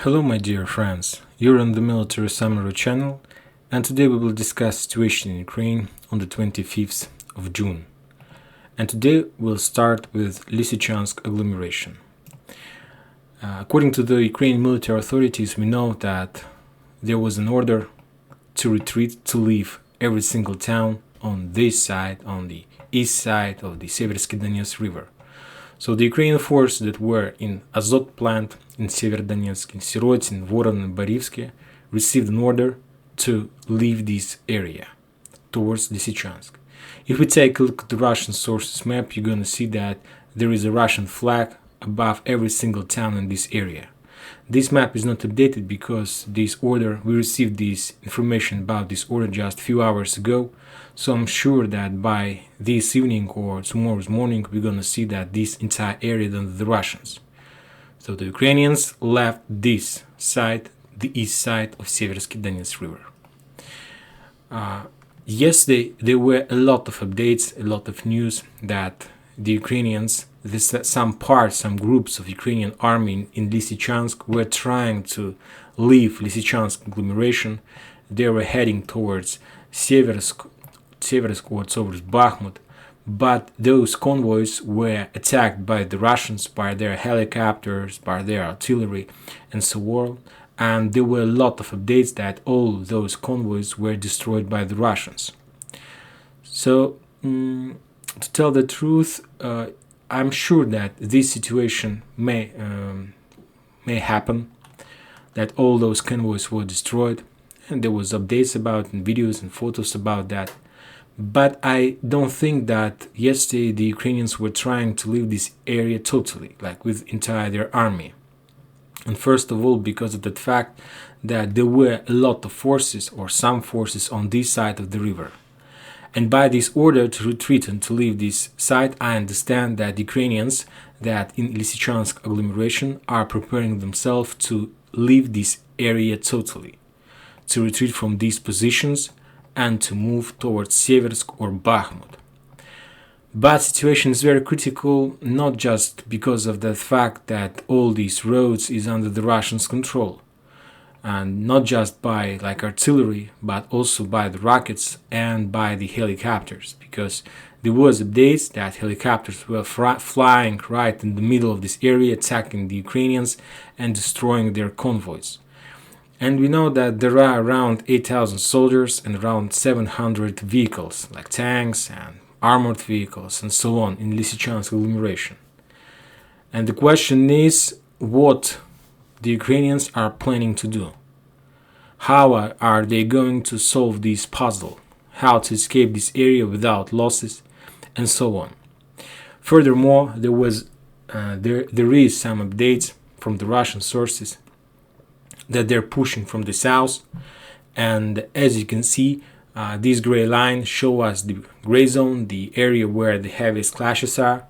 Hello my dear friends, you're on the Military Summary channel, and today we will discuss situation in Ukraine on the 25th of June. And today we'll start with Lysychansk agglomeration. According to the Ukrainian military authorities, we know that there was an order to retreat, to leave every single town on this side, on the east side of the Seversky Donetsk River. So the Ukrainian forces that were in Azot plant in Severodonetsk, in Sirotin, Voron, and Borivsky received an order to leave this area towards Lysychansk. If we take a look at the Russian sources map, you're going to see that there is a Russian flag above every single town in this area. This map is not updated because we received this information about this order just a few hours ago, so I'm sure that by this evening or tomorrow's morning we're gonna see that this entire area is under the Russians. So the Ukrainians left this side, the east side of Seversky Donetsk River. Yesterday there were a lot of updates, a lot of news that the Ukrainians, some groups of Ukrainian army in Lysychansk were trying to leave Lysychansk agglomeration. They were heading towards Seversk or towards Bakhmut, but those convoys were attacked by the Russians, by their helicopters, by their artillery, and so on. And there were a lot of updates that all those convoys were destroyed by the Russians. So, to tell the truth, I'm sure that this situation may happen, that all those convoys were destroyed, and there was updates about and videos and photos about that. But I don't think that yesterday the Ukrainians were trying to leave this area totally, like with entire their army. And first of all, because of the fact that there were a lot of forces or some forces on this side of the river. And by this order to retreat and to leave this site, I understand that Ukrainians that in Lysychansk agglomeration are preparing themselves to leave this area totally, to retreat from these positions and to move towards Seversk or Bakhmut. But situation is very critical, not just because of the fact that all these roads is under the Russians' control, and not just by artillery, but also by the rockets and by the helicopters, because there was updates that helicopters were flying right in the middle of this area, attacking the Ukrainians and destroying their convoys. And we know that there are around 8,000 soldiers and around 700 vehicles, like tanks and armored vehicles and so on, in Lysychansk agglomeration. And the question is what the Ukrainians are planning to do. How are they going to solve this puzzle? How to escape this area without losses, and so on. Furthermore, there is some updates from the Russian sources that they're pushing from the south, and as you can see, this gray line show us the gray zone, the area where the heaviest clashes are.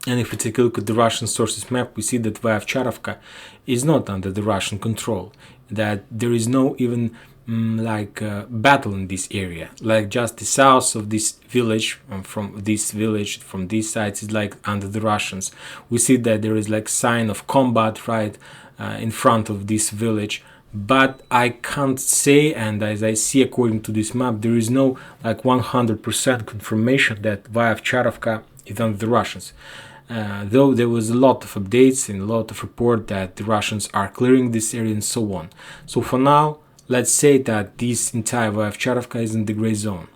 And if we take a look at the Russian sources map, we see that Vyavcharovka is not under the Russian control, that there is no even battle in this area, like just the south of this village, from this side is under the Russians. We see that there is sign of combat right in front of this village, but I can't say, and as I see according to this map, there is no 100% confirmation that Vyavcharovka is under the Russians. Though there was a lot of updates and a lot of report that the Russians are clearing this area and so on. So for now, let's say that this entire Vyavcharovka is in the gray zone.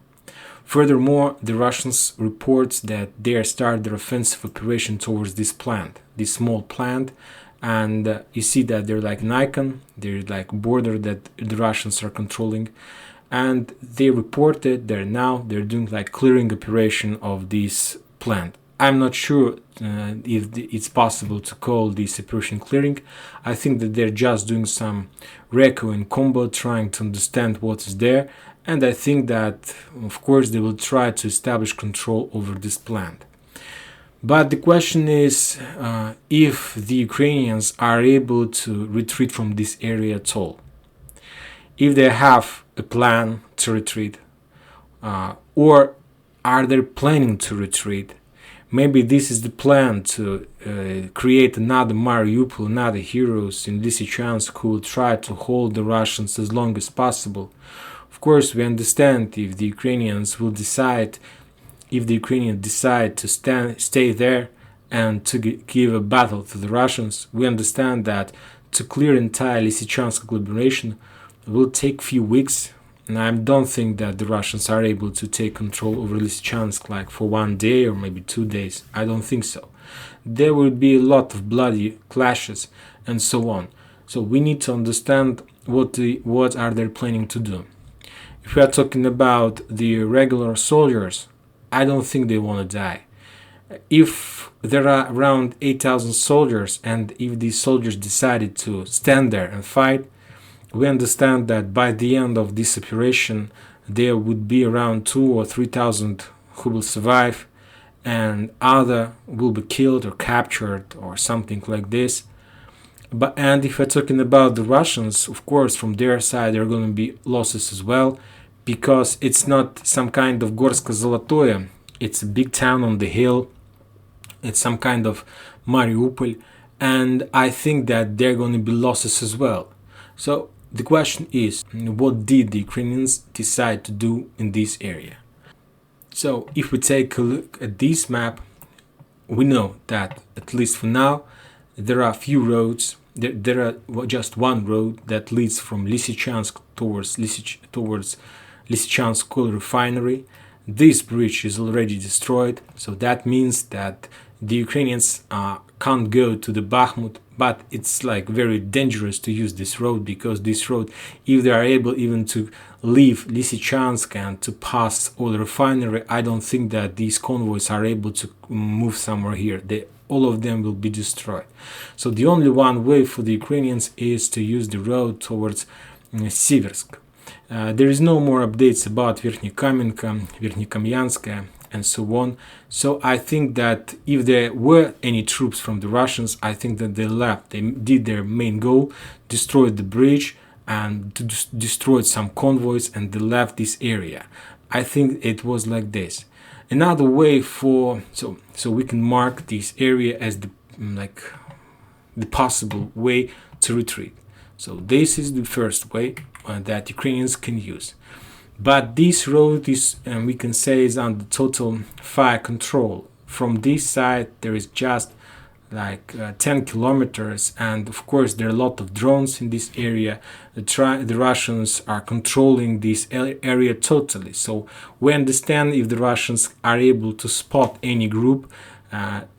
Furthermore, the Russians report that they started their offensive operation towards this plant, this small plant, and you see that they're like an icon, they're like a border that the Russians are controlling, and they reported they're doing clearing operation of this plant. I'm not sure if it's possible to call this operation clearing. I think that they're just doing some reco and combo, trying to understand what is there, and I think that of course they will try to establish control over this plant. But the question is if the Ukrainians are able to retreat from this area at all. If they have a plan to retreat, or are they planning to retreat, Maybe this is the plan to create another Mariupol, another heroes in Lysychansk who will try to hold the Russians as long as possible. Of course, we understand if the Ukrainians decide to stay there and to give a battle to the Russians, we understand that to clear entire Lysychansk agglomeration will take few weeks, and I don't think that the Russians are able to take control over Lysychansk like for 1 day or maybe 2 days. I don't think so. There will be a lot of bloody clashes and so on. So we need to understand what are they planning to do. If we are talking about the regular soldiers, I don't think they want to die. If there are around 8,000 soldiers, and if these soldiers decided to stand there and fight, we understand that by the end of this operation there would be around 2,000 or 3,000 who will survive, and other will be killed or captured or something like this. And if we're talking about the Russians, of course, from their side there are going to be losses as well, because it's not some kind of Gorsko-Zolotoye, it's a big town on the hill, it's some kind of Mariupol, and I think that there are going to be losses as well. So the question is, what did the Ukrainians decide to do in this area? So if we take a look at this map, we know that, at least for now, there are few roads. There are just one road that leads from Lysychansk towards Lysychansk coal refinery. This bridge is already destroyed, so that means that the Ukrainians can't go to the Bakhmut, but it's like very dangerous to use this road, because this road, if they are able even to leave Lysychansk and to pass all the refinery, I don't think that these convoys are able to move somewhere here. All of them will be destroyed. So the only one way for the Ukrainians is to use the road towards Siversk. There is no more updates about Verkhnekamenka, Verkhnekamenskaya, and so on. So I think that if there were any troops from the Russians, I think that they left. They did their main goal, destroyed the bridge and destroyed some convoys, and they left this area. I think it was like this. Another way so we can mark this area as the possible way to retreat. So this is the first way that Ukrainians can use. But this road is, we can say, is under total fire control. From this side there is just like 10 kilometers, and of course there are a lot of drones in this area. The Russians are controlling this area totally. So we understand if the Russians are able to spot any group,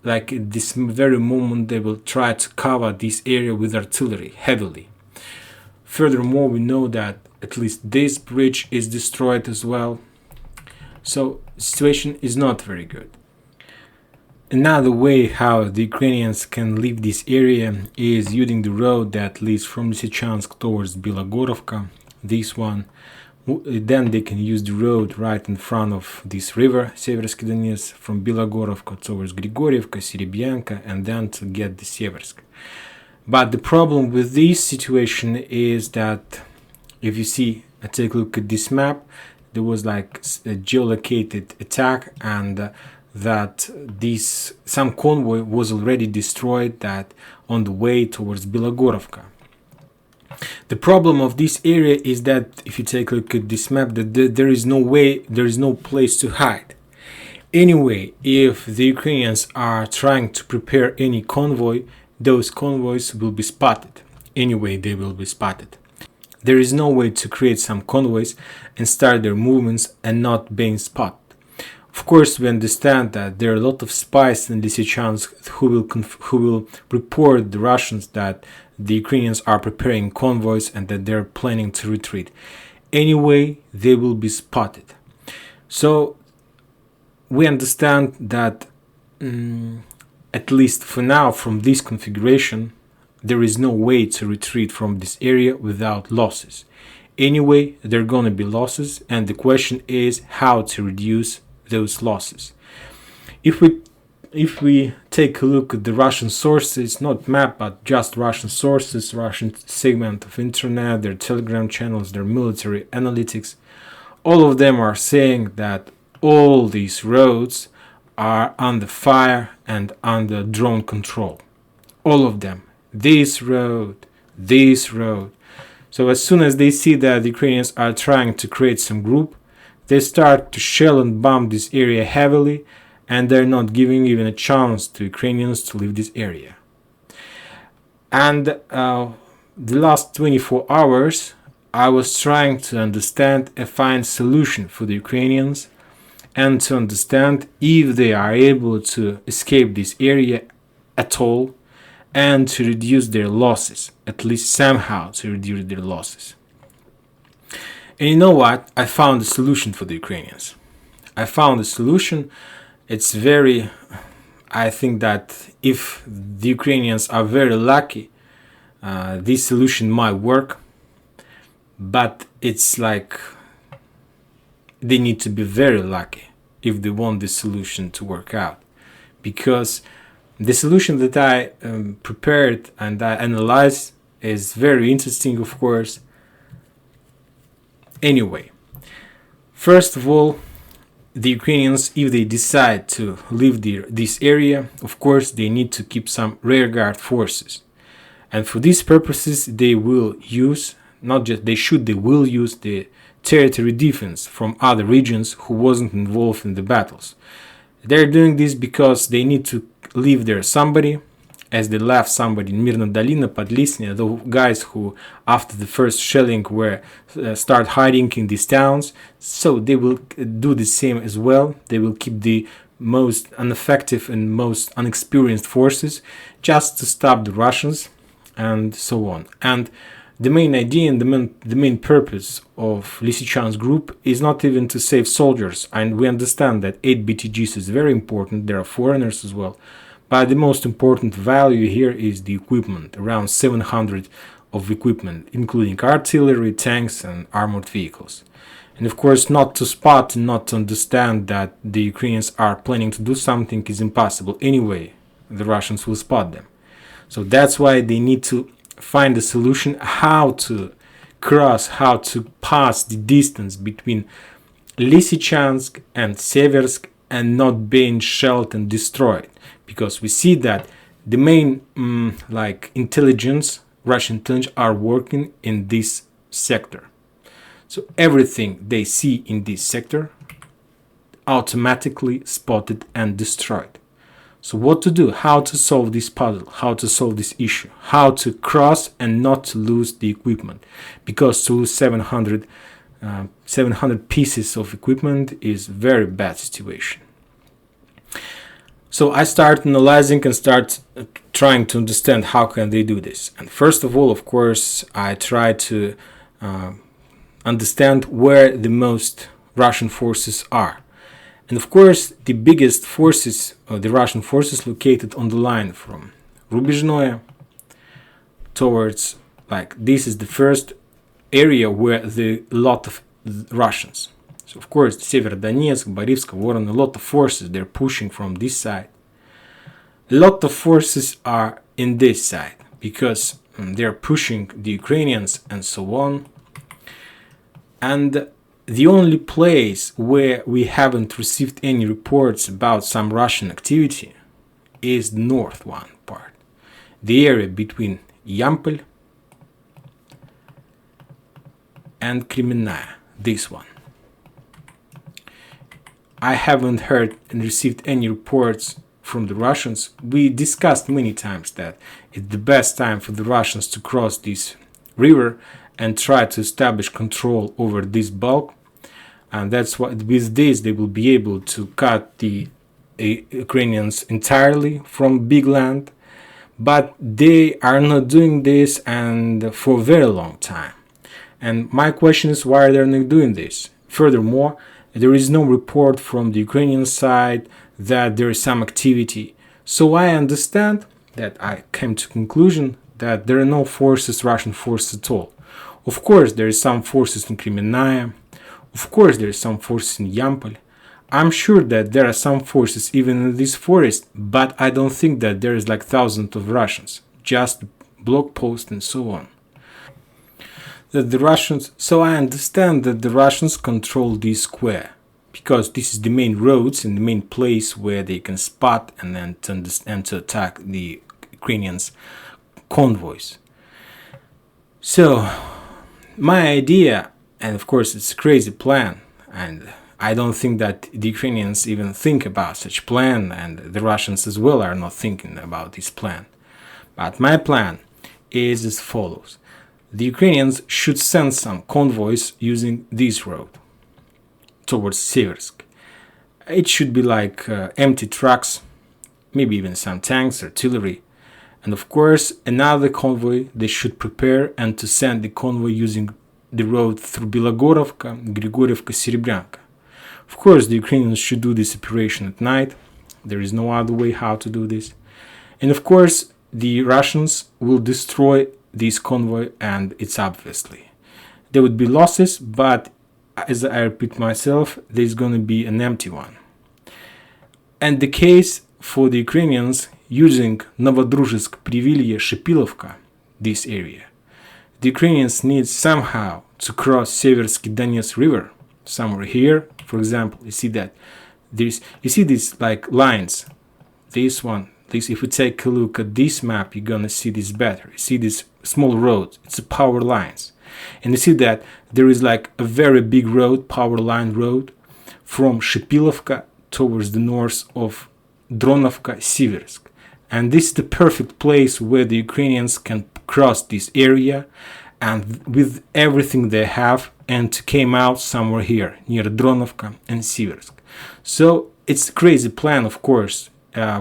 like at this very moment they will try to cover this area with artillery heavily. Furthermore, we know that at least this bridge is destroyed as well. So the situation is not very good. Another way how the Ukrainians can leave this area is using the road that leads from Lysychansk towards Bilogorovka, this one. Then they can use the road right in front of this river, Seversky Donets, from Bilogorovka towards Grigorievka, Serebyanka, and then to get the Seversk. But the problem with this situation is that, if you see, take a look at this map, there was like a geolocated attack, and that some convoy was already destroyed that on the way towards Bilogorovka. The problem of this area is that, if you take a look at this map, that there is no place to hide. Anyway, if the Ukrainians are trying to prepare any convoy, those convoys will be spotted. Anyway, they will be spotted. There is no way to create some convoys and start their movements and not being spotted. Of course, we understand that there are a lot of spies in Lysychansk who will report the Russians that the Ukrainians are preparing convoys and that they're planning to retreat. Anyway, they will be spotted. So we understand that at least for now, from this configuration, there is no way to retreat from this area without losses. Anyway, there are going to be losses, and the question is how to reduce those losses. If we take a look at the Russian sources, not map, but just Russian sources, Russian segment of internet, their Telegram channels, their military analytics, all of them are saying that all these roads are under fire and under drone control. All of them. This road, this road. So as soon as they see that the Ukrainians are trying to create some group, they start to shell and bomb this area heavily, and they're not giving even a chance to Ukrainians to leave this area. And the last 24 hours, I was trying to understand and find solution for the Ukrainians, and to understand if they are able to escape this area at all, and to reduce their losses, at least somehow to reduce their losses. And you know what? I found a solution for the Ukrainians. I found a solution. It's I think that if the Ukrainians are very lucky, this solution might work, but it's like they need to be very lucky if they want this solution to work out, because the solution that I prepared and I analyzed is very interesting, of course. Anyway, first of all, the Ukrainians, if they decide to leave this area, of course, they need to keep some rearguard forces. And for these purposes, they will use, they will use the territory defense from other regions who wasn't involved in the battles. They're doing this because they need to leave there somebody, as they left somebody in Mirna Dolina, Podlesnya, the guys who after the first shelling were start hiding in these towns. So they will do the same as well. They will keep the most ineffective and most unexperienced forces just to stop the Russians and so on. And the main idea and the main purpose of Lysychansk group is not even to save soldiers, and we understand that 8 BTGs is very important. There are foreigners as well. But the most important value here is the equipment, around 700 of equipment, including artillery, tanks, and armored vehicles. And of course, not to spot and not to understand that the Ukrainians are planning to do something is impossible. Anyway, the Russians will spot them. So that's why they need to find a solution how to cross, how to pass the distance between Lysychansk and Seversk and not being shelled and destroyed. Because we see that the main Russian intelligence are working in this sector. So everything they see in this sector automatically spotted and destroyed. So what to do? How to solve this puzzle? How to solve this issue? How to cross and not to lose the equipment? Because to lose 700 pieces of equipment is very bad situation. So I start analyzing and start trying to understand how can they do this. And first of all, of course, I try to understand where the most Russian forces are. And of course, the biggest forces, the Russian forces located on the line from Rubizhnoye towards, this is the first area where a lot of Russians. So of course, Severodonetsk, Borivsk, Voron, a lot of forces, they're pushing from this side. A lot of forces are in this side because they're pushing the Ukrainians and so on. And the only place where we haven't received any reports about some Russian activity is the north one part. The area between Yampol and Kremenaya, this one. I haven't heard and received any reports from the Russians. We discussed many times that it's the best time for the Russians to cross this river and try to establish control over this bulk. And that's why with this they will be able to cut the Ukrainians entirely from big land. But they are not doing this and for a very long time. And my question is why they're not doing this. Furthermore, there is no report from the Ukrainian side that there is some activity. So I understand that I came to conclusion that there are no forces, Russian forces at all. Of course, there is some forces in Kremenaya. Of course, there is some forces in Yampol. I'm sure that there are some forces even in this forest, but I don't think that there is thousands of Russians, just blog posts and so on. So I understand that the Russians control this square, because this is the main roads and the main place where they can spot and then to attack the Ukrainians' convoys. So my idea, and of course it's a crazy plan, and I don't think that the Ukrainians even think about such plan, and the Russians as well are not thinking about this plan. But my plan is as follows. The Ukrainians should send some convoys using this road towards Seversk. It should be like empty trucks, maybe even some tanks, artillery. And of course, another convoy they should prepare and to send the convoy using the road through Bilogorovka, Grigorievka, Serebryanka. Of course, the Ukrainians should do this operation at night. There is no other way how to do this. And of course, the Russians will destroy this convoy, and it's obviously. There would be losses, but as I repeat myself, there's going to be an empty one. And the case for the Ukrainians using Novodruzhsk, Privilye, Shipilovka, this area, the Ukrainians need somehow to cross Seversky Donets River, somewhere here. For example, you see that you see these like lines. This one, if you take a look at this map, you're gonna see this better. You see this small road, it's a power lines. And you see that there is like a very big road, power line road, from Shipilovka towards the north of Dronovka, Seversk. And this is the perfect place where the Ukrainians can cross this area and with everything they have and came out somewhere here near Dronovka and Seversk. So it's a crazy plan, of course.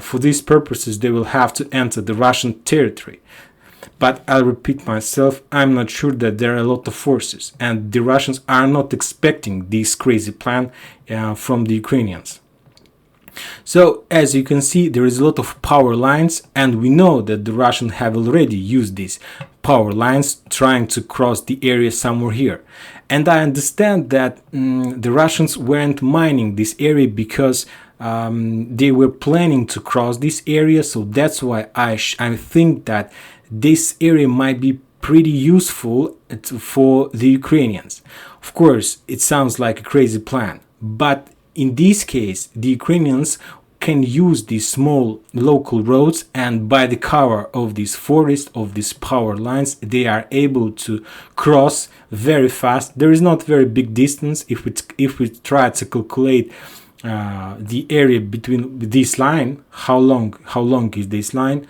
For these purposes, they will have to enter the Russian territory. But I'll repeat myself, I'm not sure that there are a lot of forces, and the Russians are not expecting this crazy plan from the Ukrainians. So, as you can see, there is a lot of power lines, and we know that the Russians have already used these power lines trying to cross the area somewhere here. And I understand that the Russians weren't mining this area because they were planning to cross this area, so that's why I think that this area might be pretty useful for the Ukrainians. Of course, it sounds like a crazy plan, but in this case, the Ukrainians can use these small local roads, and by the cover of this forest, of these power lines, they are able to cross very fast. There is not very big distance. If we try to calculate the area between this line, how long is this line?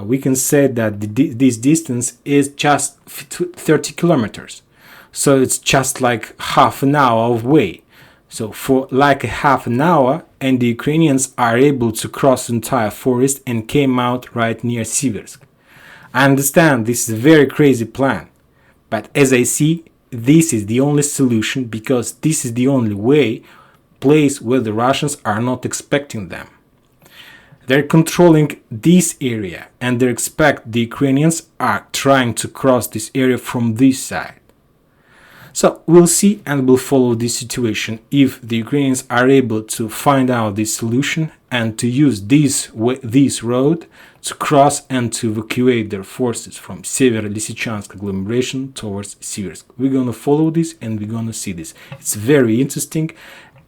We can say that this distance is just 30 kilometers. So it's just like half an hour away. So for like a half an hour, and the Ukrainians are able to cross the entire forest and came out right near Seversk. I understand this is a very crazy plan, but as I see, this is the only solution because this is the only place where the Russians are not expecting them. They're controlling this area, and they expect the Ukrainians are trying to cross this area from this side. So we'll see and we'll follow this situation if the Ukrainians are able to find out this solution and to use this road to cross and to evacuate their forces from Sever-Lysychansk agglomeration towards Seversk. We're going to follow this and we're going to see this. It's very interesting,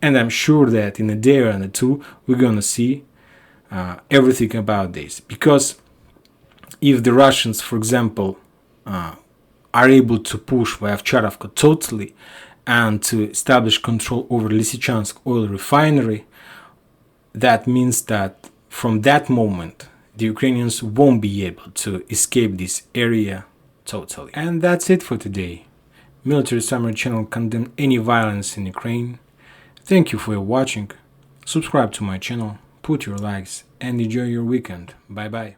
and I'm sure that in a day or two we're going to see everything about this. Because if the Russians, for example, are able to push Vyavcharovka totally and to establish control over Lysychansk oil refinery, that means that from that moment the Ukrainians won't be able to escape this area totally. And that's it for today. Military Summary channel condemns any violence in Ukraine. Thank you for watching. Subscribe to my channel, put your likes, and enjoy your weekend. Bye bye.